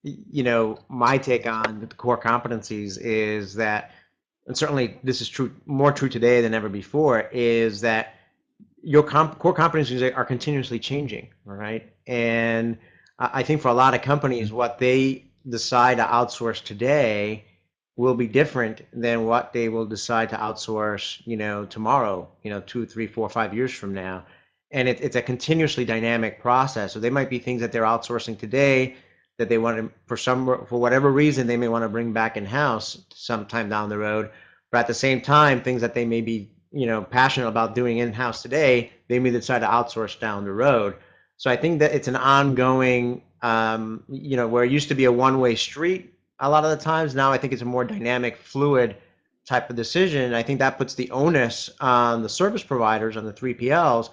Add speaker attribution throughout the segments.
Speaker 1: my take on the core competencies is that, and certainly this is true, more true today than ever before, is that your core competencies are continuously changing, all right? And I think for a lot of companies, what they decide to outsource today will be different than what they will decide to outsource, tomorrow, 2, 3, 4, 5 years from now. And it's a continuously dynamic process. So they might be things that they're outsourcing today that they want to, for whatever reason, they may want to bring back in house sometime down the road. But at the same time, things that they may be passionate about doing in-house today, they may decide to outsource down the road. So I think that it's an ongoing, where it used to be a one-way street a lot of the times. Now I think it's a more dynamic, fluid type of decision. And I think that puts the onus on the service providers, on the 3PLs,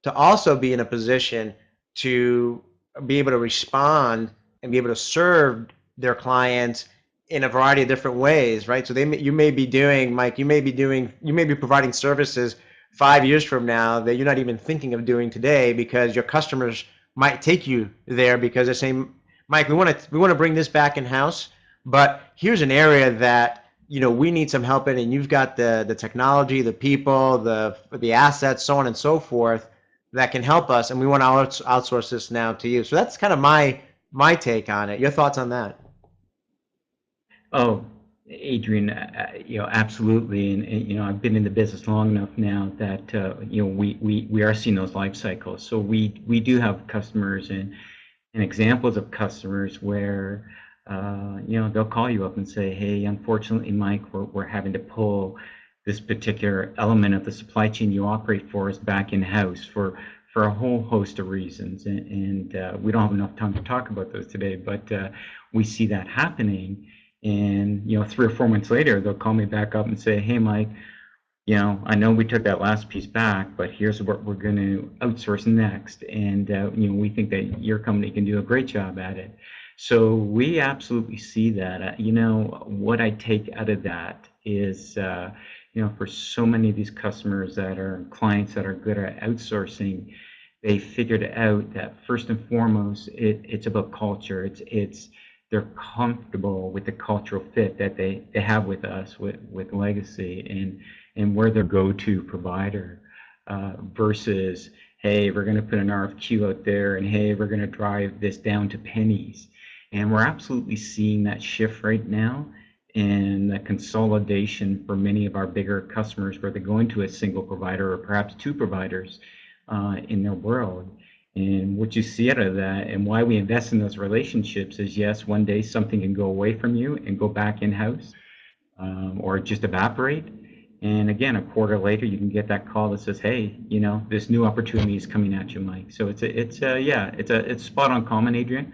Speaker 1: to also be in a position to be able to respond and be able to serve their clients in a variety of different ways, right? So you may be doing, Mike, you may be providing services 5 years from now that you're not even thinking of doing today because your customers might take you there because they're saying, Mike, we want to bring this back in house, but here's an area that we need some help in, and you've got the technology, the people, the assets, so on and so forth, that can help us, and we want to outsource this now to you. So that's kind of my take on it. Your thoughts on that?
Speaker 2: Oh, Adrian, absolutely. And, I've been in the business long enough now that, we are seeing those life cycles. So we do have customers and examples of customers where, they'll call you up and say, hey, unfortunately, Mike, we're having to pull this particular element of the supply chain you operate for us back in-house for a whole host of reasons. And we don't have enough time to talk about those today, but we see that happening. And 3 or 4 months later, they'll call me back up and say, hey, Mike, I know we took that last piece back, but here's what we're going to outsource next. And, we think that your company can do a great job at it. So we absolutely see that. What I take out of that is, for so many of these customers that are clients that are good at outsourcing, they figured out that first and foremost, it's about culture. It's they're comfortable with the cultural fit that they have with us, with Legacy, and we're their go-to provider, versus, hey, we're going to put an RFQ out there, and hey, we're going to drive this down to pennies. And we're absolutely seeing that shift right now, and the consolidation for many of our bigger customers where they're going to a single provider or perhaps two providers in their world. And what you see out of that, and why we invest in those relationships, is yes, one day something can go away from you and go back in-house, or just evaporate. And again, a quarter later, you can get that call that says, "Hey, this new opportunity is coming at you, Mike." So it's spot on comment, Adrian.